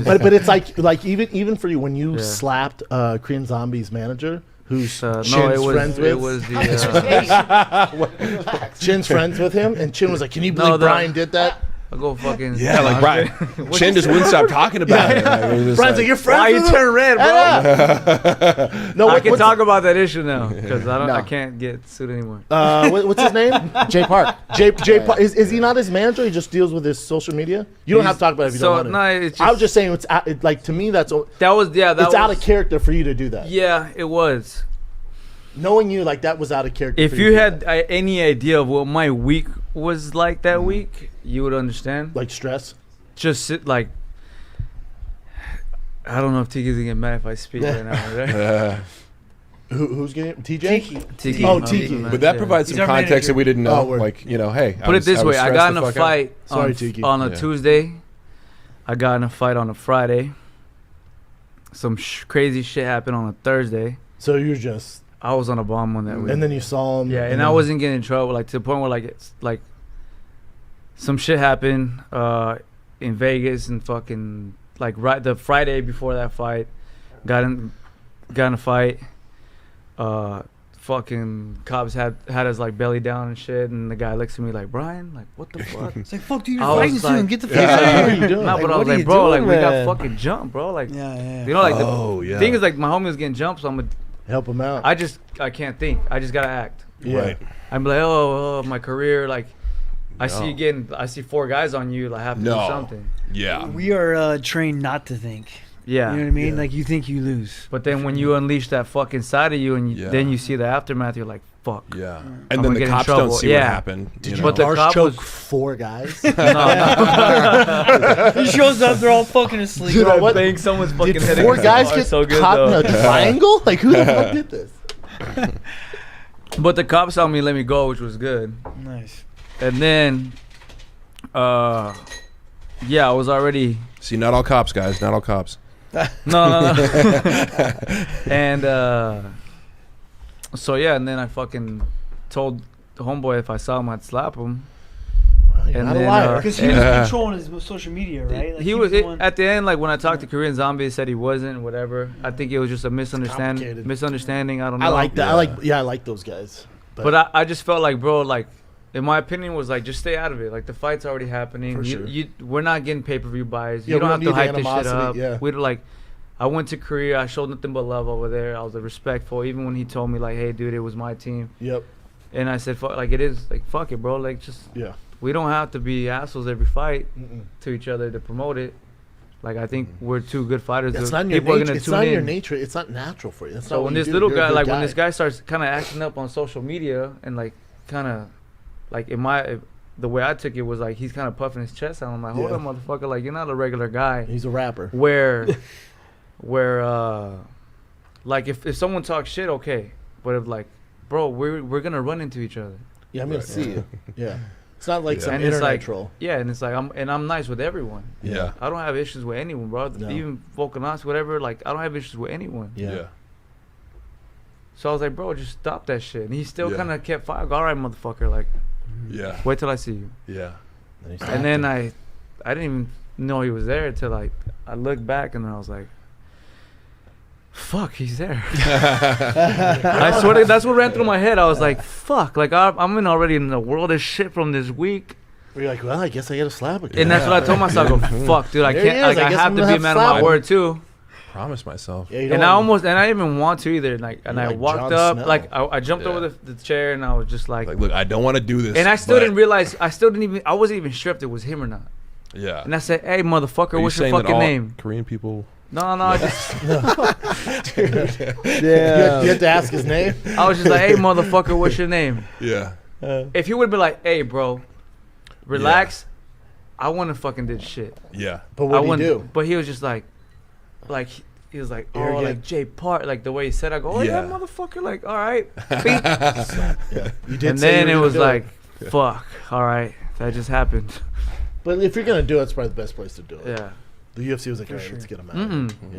but it's like even for you when you slapped Korean Zombie's manager. Who's Chin's friends with? It was the Chin's friends with him, and Chin was like, "Can you believe Brian did that?" I'll go fucking like Brian. Chin just wouldn't stop talking about it. Brian's like, "You're friends." Why you turn red, bro? No, I can talk about that issue now because I can't get sued anymore. What's his name? Jay Park. Jay Park. Is he not his manager? He just deals with his social media. You don't have to talk about it if you don't want to. No, it's just, I was just saying, like to me, it's out of character for you to do that. Yeah, it was. Knowing you, like that was out of character. If you had any idea of what my week was like that week, you would understand. Like stress. Just like. I don't know if Tiki's gonna get mad if I speak right now. Right? Who's getting TJ? Tiki. Oh, Tiki. But that provides some context that we didn't know. Like, hey. Put it this way. I got in a fight on a Tuesday. I got in a fight on a Friday. Some crazy shit happened on a Thursday. So you're just... I was on a bomb on that week. And then you saw him. Yeah, and I wasn't getting in trouble. Like, to the point where, like, it's like... Some shit happened in Vegas and fucking... Like, right the Friday before that fight. Got in a fight. Fucking cops had us like belly down and shit, and the guy looks at me like, "Brian, like what the fuck?" It's like, "Fuck, dude, you're fighting soon. Get the fuck out of here." What are you doing? No, but I was like, "Bro, like we got fucking jumped, bro. Like, you know, like the thing is like my homie was getting jumped, so I'm gonna help him out. I can't think. I just gotta act. Yeah. Right. I'm like, oh, my career, like I see 4 guys on you, like have to do something. Yeah. We are trained not to think. Yeah. You know what I mean? Like, you think you lose. But then when you unleash that fucking side of you and then you see the aftermath, you're like, fuck. Yeah. And then the cops don't see what happened. Did you choke 4 guys? No. He shows up, they're all fucking asleep. Dude, I think someone's fucking did heading 4 guys get so good, caught in a triangle? Like, who the fuck did this? But the cops saw me let me go, which was good. Nice. And then, I was already... See, not all cops, guys. Not all cops. No. And and then I fucking told the homeboy if I saw him I'd slap him. You're not a liar. Because he was controlling his social media, right? Like he was at the end, like when I talked to Korean Zombie, he said he wasn't, whatever. I think it was just a misunderstanding. I don't know. I like that. I like those guys. But I just felt like, bro, like in my opinion was like, just stay out of it. Like the fight's already happening. For sure. We're not getting pay-per-view buys. Yeah, you don't have to hype this shit up. Yeah. We'd like, I went to Korea. I showed nothing but love over there. I was respectful. Even when he told me like, hey, dude, it was my team. Yep. And I said, fuck, like it is. Like fuck it, bro. Like just. Yeah. We don't have to be assholes every fight to each other to promote it. Like I think we're 2 good fighters. It's not in your nature. It's not in your nature. It's not natural for you. That's so when this little guy, like when this guy starts kind of acting up on social media and like kind of, like the way I took it was like he's kind of puffing his chest out. I'm like, hold up, motherfucker! Like you're not a regular guy. He's a rapper. Where like if someone talks shit, okay, but if like, bro, we're gonna run into each other. Yeah, I'm gonna see you. Yeah. It's not like some internet troll. Yeah, and it's like I'm nice with everyone. Yeah. I don't have issues with anyone, bro. No. Even Volcanos, whatever. Like I don't have issues with anyone. Yeah. So I was like, bro, just stop that shit. And he still kind of kept firing. All right, motherfucker. Like, wait till I see you. Yeah. And then I didn't even know he was there until I looked back and I was like, fuck, he's there. I swear to, that's what ran through my head. I was like, fuck, like I'm already in the world of shit from this week. You're like, well, I guess I gotta slap again. And that's what I told myself. I go, fuck, dude, I can't. Like, I have to be a man of my word too. Promise myself. Yeah, and I didn't even want to either. Like, and I walked up, like I jumped over the chair and I was just like, look, I don't want to do this. And I still didn't realize. I wasn't even sure if it was him or not. Yeah. And I said, hey, motherfucker, what's your fucking name? Korean people. No, I just. Yeah. You have to ask his name. I was just like, hey, motherfucker, what's your name? Yeah. If he would be like, hey, bro, relax, I wouldn't have fucking did shit. Yeah. But what did he do? But he was just like he was like, oh, like Jay Park, like the way he said, I go, oh yeah, motherfucker, like, all right. Yeah. You did. And then it was like, fuck, all right, that just happened. But if you're gonna do it, it's probably the best place to do it. Yeah. The UFC was like, all right, let's get him out.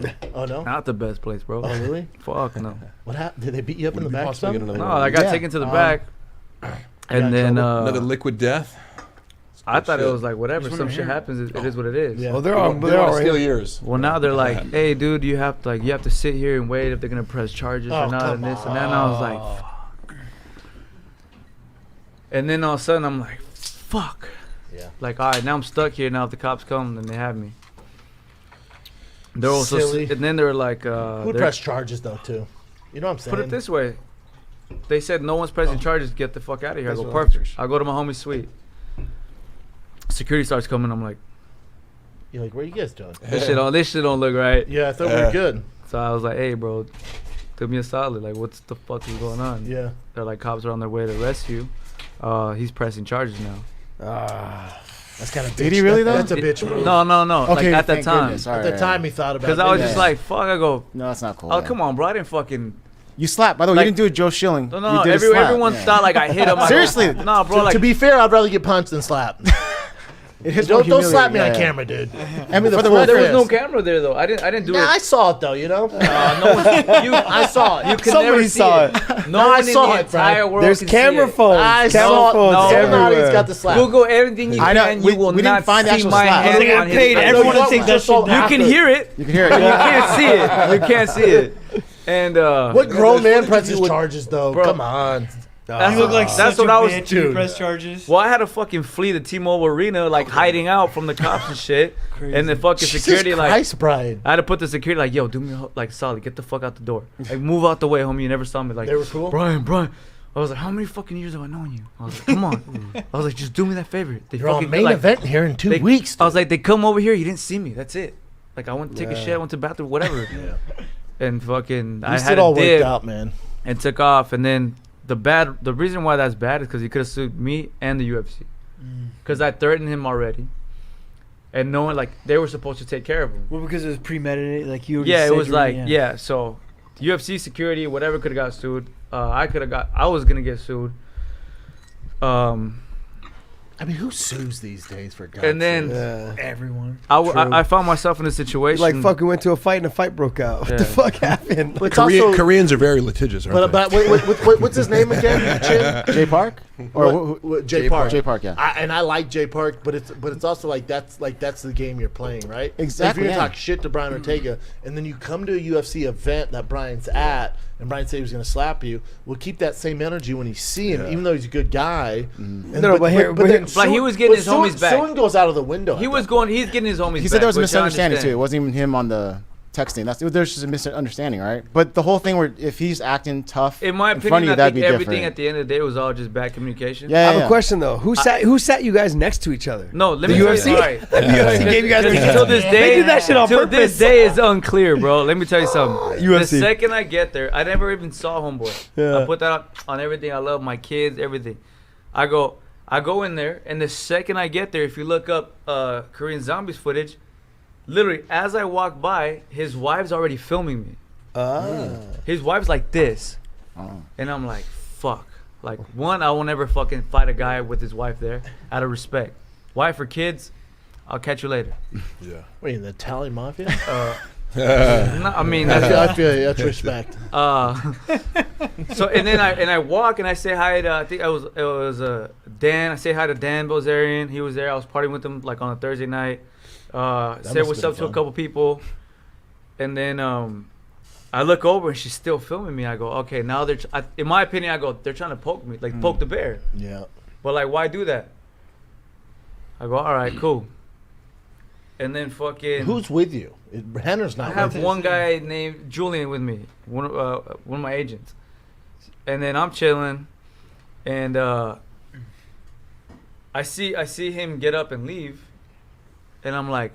Yeah. Oh no. Not the best place, bro. Oh really? Fuck no. What happened? Did they beat you up in the back? No, I got taken to the back. And then another liquid death. I thought it shit. was like whatever. Just Some wondering shit here. happens. It is what it is. Yeah. Well, They they're all want to steal right. yours. Well, now they're like, hey, dude, you have to sit here and wait if they're gonna press charges or not, and this and that. And I was like, fuck. And then all of a sudden, I'm like, fuck. Yeah. Like, all right, now I'm stuck here. Now if the cops come, then they have me. They're also, Silly. and then they're like, Who would they're- press charges though too? You know what I'm saying? put it this way. They said no one's pressing charges. Get the fuck out of here. I That's go, what perfect. I go to my homie's suite. Security starts coming. I'm like, You're like, what are you guys doing? this shit don't look right. Yeah, I thought we were good. So I was like, hey, bro, do me a solid. Like, what's the fuck is going on? Yeah. They're like, cops are on their way to arrest you. He's pressing charges now. That's kind of. Did he really, though? That's a bitch move. No. Like Okay, at that thank time. goodness. All At right, the time, he thought about. Because it. I was Yeah. just like, fuck. I go, No, that's not cool. oh, yeah. come on, bro. I didn't fucking. You slapped. By the way, Like- you didn't do a Joe Schilling. No. You did a slap. Everyone Yeah. thought like I hit him. I go, Seriously. No, bro. Like, to be fair, I'd rather get punched than slapped. It hits more Don't slap me humiliating, on yeah. camera, dude. I mean, For the front there was no fist. camera there though. I didn't do Nah, I it. saw it though. You know. No one, you, I saw it. you can Somebody never see saw it. it. No I one in saw the it, Brian. entire world There's can camera see it. phones. I camera saw it. phones No, everywhere. He's got the slap. Google everything you I know, can. we- You will we didn't not find the see actual my slap. hand I on his paid face. everyone No, to think that shit You down. can hear it. You can hear it. You can't see it. You can't see it. And What grown man what did you presses do with- charges though? Bro. Come on. that's You look like that's such what a I was. bitch when you dude. press charges. Well, I had to fucking flee the T-Mobile Arena, like hiding out from the cops and shit. Crazy. And the fucking security, Jesus like, Christ, Brian. I had to put the security, like, yo, do me like solid, get the fuck out the door, like, move out the way, homie. You never saw me, like. They were cool? Brian. I was like, how many fucking years have I known you? I was like, come on. I was like, just do me that favor. They You're on fucking main like, event here in 2 they- weeks. I was like, they come over here, you didn't see me. That's it. Like, I went to take a Yeah. shit, I went to the bathroom, whatever. Yeah. And fucking, I At least had it all a dip worked out, man. and took off. And then the reason why that's bad is because he could have sued me and the UFC. Because I threatened him already. And knowing, like, they were supposed to take care of him. Well, because it was premeditated, like you. already Yeah, it said was you were- like, yeah. So, UFC security, whatever, could have got sued. I was gonna get sued. I mean, who sues these days for God's And then Yeah. Everyone. I found myself in a situation. Like fucking went to a fight and a fight broke out. What the Yeah. fuck happened? But it's also, Koreans are very litigious, aren't but what's his name again? Chin? Jay Park? Jay Park. Jay Park, yeah. I like Jay Park, but it's also like that's the game you're playing, right? Exactly, If you're yeah. gonna talk shit to Brian Ortega, and then you come to a UFC event that Brian's at, and Brian said he was gonna slap you, well, keep that same energy when you see him, even though he's a good guy. And No, but here- then Like, he was getting his homies back. Someone goes out of the window. he's at that getting his homies. He back, said there was a which I misunderstanding too. understand. It wasn't even him on the texting. There's just a misunderstanding, right? But the whole thing where if he's acting tough In my in front of opinion, you, I that'd think be everything different. at the end of the day was all just bad communication. Yeah, I yeah, have yeah. a question though. Who sat you guys next to each other? No, let The me tell UFC? you. All right. The UFC gave you guys Till this They day, did that shit on till purpose. this day is unclear, bro. Let me tell you something. The UFC. second I get there, I never even saw Homeboy. Yeah. I put that on everything. I love my kids, everything. I go in there, and the second I get there, if you look up Korean Zombies footage, literally as I walk by, his wife's already filming me. His wife's like this, and I'm like, fuck. Like, one, I will never fucking fight a guy with his wife there, out of respect. Wife or kids, I'll catch you later. Yeah. Wait, the Italian mafia? No, I mean, that's, I feel you. That's respect. so and then I walk and I say hi to, I think it was Dan. I say hi to Dan Bozarian. He was there. I was partying with him like on a Thursday night. Said must've what's been up to a fun. couple people, and then I look over and she's still filming me. I go, okay, now in my opinion, I go, they're trying to poke me, like poke the bear. Yeah. But like, why do that? I go, all right, cool. And then fucking. Who's with you? Henner's I not have with you. one guy named Julian with me, one of my agents, and then I'm chilling, and I see him get up and leave, and I'm like,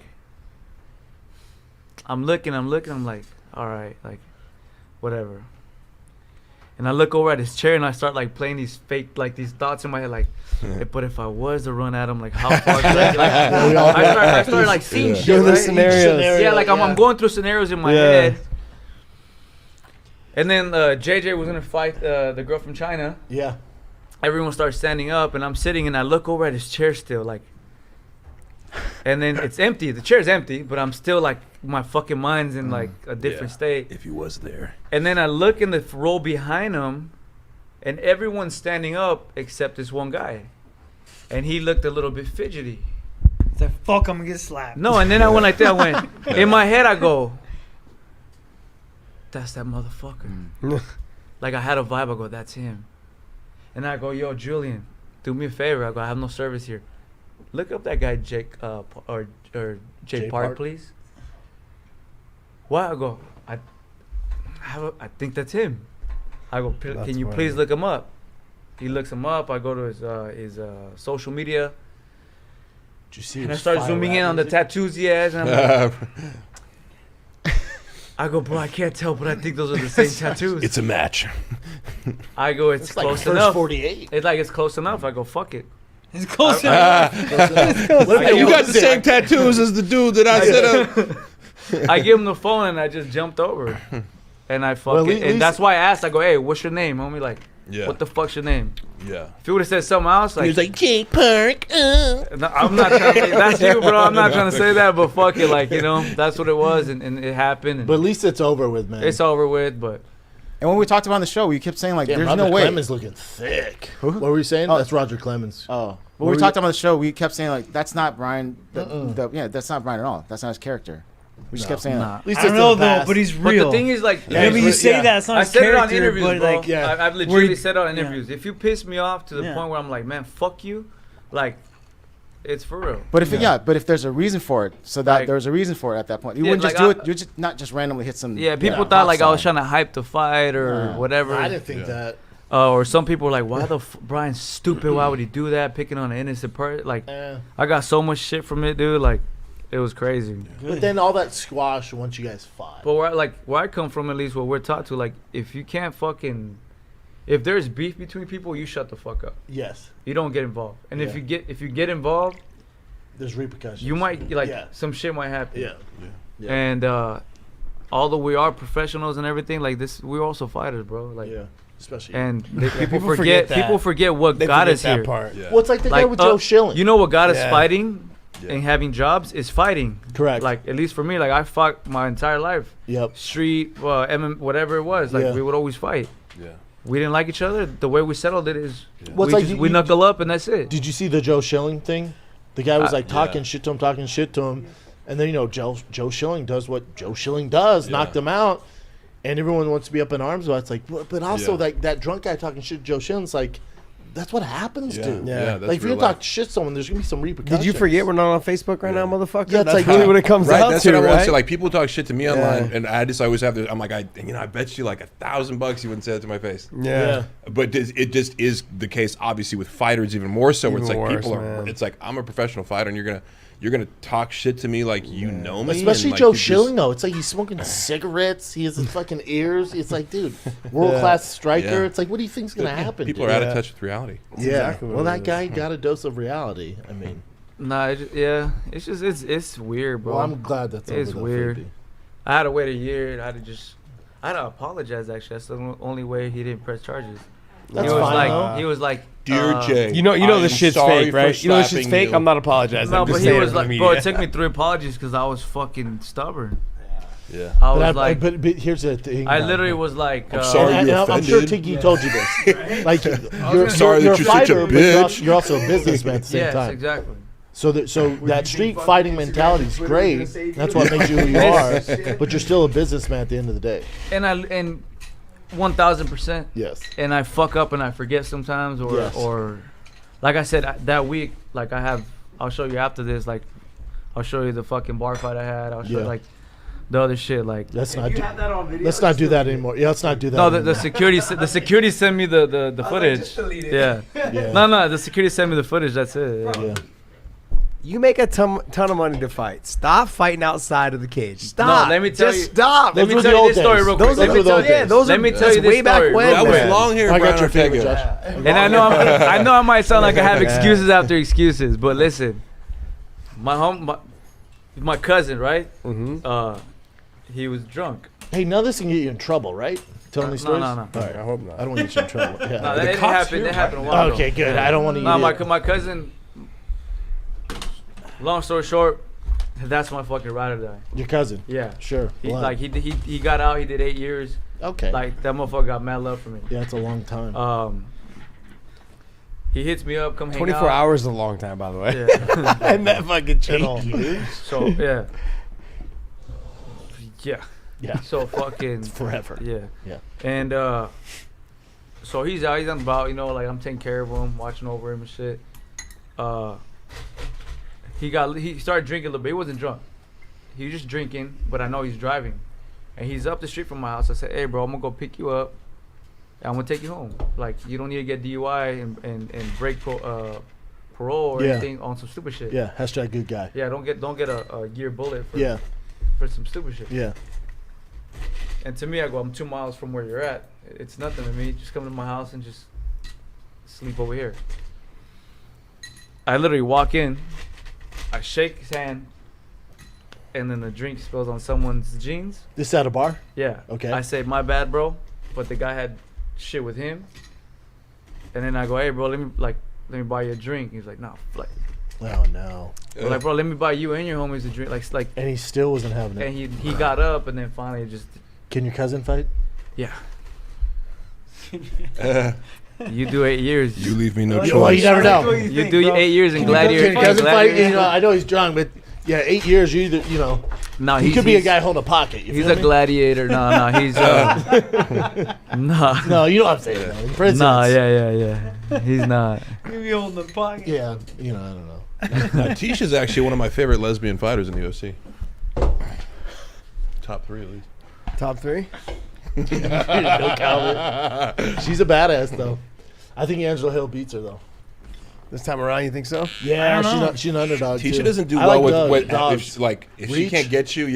I'm looking, I'm like, all right, like, whatever. And I look over at his chair and I start like playing these fake, like these thoughts in my head, like, but if I was to run at him, like how far could I get? Like, I started like seeing shit, Doing the right? scenarios. Yeah, like I'm going through scenarios in my head. And then JJ was gonna fight the girl from China. Yeah. Everyone starts standing up, and I'm sitting, and I look over at his chair still, like. And then it's empty. The chair's empty, but I'm still like my fucking mind's in like a different state. If he was there. And then I look in the row behind him, and everyone's standing up except this one guy. and he looked a little bit fidgety. It's like, fuck, I'm gonna get slapped. No, and then I went like that. I went in my head. I go, that's that motherfucker. Like I had a vibe. I go, that's him. And I go, yo, Julian, do me a favor. I go, I have no service here. Look up that guy, Jake, or Jay Park, please. Why? I go, I think that's him. I go, can you please look him up? He looks him up. I go to his social media. Did you see? And I start zooming in on the tattoos he has. And I'm like, I go, bro, I can't tell, but I think those are the same tattoos. It's a match. I go, it's close like enough. 48. It's like it's close enough. I go, fuck it. It's close enough. You got the same tattoos as the dude that I set up. I give him the phone and I just jumped over. And I fucking, and that's why I asked. I go, hey, what's your name, homie? Like, what the fuck's your name? Yeah. If he would have said something else, like, He was like, Jake Park. No, I'm not trying to, that's you, bro. I'm not trying to say that, but fuck it. Like, you know, that's what it was, and it happened. And But at least it's over with, man. it's over with, but. And when we talked about on the show, we kept saying like, Damn, "There's Roger no way." Clemens looking thick. Who? What were you saying? Oh. That's Roger Clemens. Oh, What when we were talked you- about the show, we kept saying like, "That's not Brian." That's not Brian at all. That's not his character. We just kept saying Nah. At least I don't it's know in the though, past. but he's But real. the thing is, like, I mean, you say that it's not I his said it on character, interviews, but bro. like, yeah. I've Where legitimately you- said it on yeah. interviews. If you piss me off to the Yeah. point where I'm like, man, fuck you, like, it's for real. But if there's a reason for it, so that Like- there's a reason for it at that point. You Yeah, wouldn't just like do I- it. You just not just randomly hit some. Yeah, people pop thought like I was song. trying to hype the fight or Nah. whatever. I didn't think that. Or some people were like, why the Brian's stupid? Why would he do that? Picking on an innocent person. Like, I got so much shit from it, dude. Like, it was crazy. But then all that squash once you guys fought. But where I come from, at least what we're taught to, like, if you can't fucking, if there's beef between people, you shut the fuck up. Yes, You don't get involved. And if Yeah. you get involved, there's repercussions. you might like Yeah. some shit might happen. Yeah. And although we are professionals and everything, like this, we're also fighters, bro. Like, Yeah. Especially. and people People forget forget that. people forget what They got forget us that here. part. Yeah. well, it's like the guy Like, with Joe Schilling. You know what got us Yeah. fighting Yeah. and having jobs is fighting. Correct. Like, at least for me, like, I fought my entire life. Yep. Street, whatever it was. Like, Yeah. we would always fight. Yeah. We didn't like each other. The way we settled it is Well, it's we, like just, you- we you- knuckle up and that's it. Did you see the Joe Schilling thing? The guy was like talking yeah. shit to him, and then Joe Schilling does what Joe Schilling does, knocked him out, and everyone wants to be up in arms about it. It's like, but also Yeah. like that drunk guy talking shit to Joe Schilling's like, that's what happens, Yeah. dude. Yeah, that's like if you real talk life. shit to someone, there's gonna be some repercussions. Did you forget we're not on Facebook right now, motherfucker? Yeah, it's That's like- really what it comes Right, out that's to, what I want to right? say. Like, people talk shit to me online, Yeah. and I just always have this. I'm like, I bet you like $1,000 you wouldn't say that to my face. Yeah. But it just is the case, obviously, with fighters even more so. Where it's Even like worse, people are. man. It's like I'm a professional fighter, and you're gonna talk shit to me like you know me. Especially and, like, Joe you just- Schilling, though. It's like he's smoking cigarettes. He has his fucking ears. It's like, dude, world class striker. Yeah. It's like, what do you think's gonna happen? People dude? are out of touch with reality. Yeah. exactly what Well, it that is. guy got a dose of reality. I mean, Nah, it's just it's weird, bro. well, I'm glad that's over. It's though, weird. Felipe. I had to wait a year. I had to apologize. Actually, that's the only way he didn't press charges. That's he was fine, like, though. he was like, Dear Jay, You know I this am shit's sorry fake, for right? You know this shit's slapping fake. you. I'm not apologizing. No, I'm but just he saying was it on like, the bro, it media. took me 3 apologies because I was fucking stubborn. Yeah. I was But, like, but here's the thing. I man. literally was like, I'm sorry And you I'm sure offended. Tiki told you this. Like, you're, sorry you're that a you're such a fighter, but bitch. you're also a businessman at the same yes, time. exactly. So that street fighting mentality is great. That's what makes you who you are. But you're still a businessman at the end of the day. And 1,000%. Yes. And I fuck up and I forget sometimes, Yes. or like I said that week, like I'll show you after this, like I'll show you the fucking bar fight I had. I'll show you Yeah. like the other shit, like Let's not do that anymore. Yeah, let's not do that. no, the anymore. security sent me the footage. Yeah. Yeah. No, the security sent me the footage. That's it. Yeah. Yeah. You make a ton of money to fight. Stop fighting outside of the cage. Stop. let me tell Just you- stop. Let me were tell the you old this story days. real Those quick. were the old days. Let me tell you this way back story when. real That was quick. long hair, I Brian got your favorite, Ortega. Josh. And I know I might sound like I have excuses after excuses, but listen, my cousin, right? Mm-hmm. He was drunk. Hey, none of this can get you in trouble, right? Telling these No, stories? no. All right. I hope not. I don't want to get you in trouble. Yeah. No, that didn't happen. That happened a while ago. Okay, good. I don't want to. No, my cousin. Long story short, that's my fucking ride or die. Your cousin. Yeah. Sure. He, Blood. like he got out. He did 8 years. Okay. Like that motherfucker got mad love for me. Yeah, it's a long time. He hits me up, come hang 24 out. hours is a long time, by the way. Yeah. And that fucking channel. So yeah. Yeah. So fucking Forever. Yeah. Yeah. And so he's out, he's on the boat, you know, like I'm taking care of him, watching over him and shit. He started drinking a little bit. He wasn't drunk. He was just drinking, but I know he's driving. And he's up the street from my house. I said, hey bro, I'm gonna go pick you up. And I'm gonna take you home. Like you don't need to get DUI and break parole or anything on some stupid shit. Yeah. Hashtag good guy. Yeah, don't get a gear bullet Yeah. for some stupid shit. Yeah. And to me, I go, I'm 2 miles from where you're at. It's nothing to me. Just come to my house and just sleep over here. I literally walk in, I shake his hand, and then the drink spills on someone's jeans. This at a bar? Yeah. Okay. I say, my bad, bro. But the guy had shit with him. And then I go, hey, bro, let me buy you a drink. He's like, nah, like, Oh no. we're like, bro, let me buy you and your homies a drink. Like, And he still wasn't having it. and he got up and then finally just, Can your cousin fight? yeah. You do 8 years. You leave me no Well, you choice. never know. You do 8 years in Can Gladiator. your cousin fight? Gladiator. You know, I know he's drunk, but yeah, 8 years. You either, you know, No, he could be a guy holding a pocket. You He's feel a me? gladiator. No, he's nah. No, you know what I'm saying. Though. In prison, Nah, it's- yeah. He's not. You be holding the pocket. Yeah, you know, I don't know. Tisha's actually one of my favorite lesbian fighters in the UFC. Top 3 at least. Top 3? No Calvin. She's a badass though. I think Angela Hill beats her though. This time around, you think so? Yeah, I don't know. she's an underdog. Tisha too. doesn't do I well like with dogs. if she Reach. can't get you. Yeah.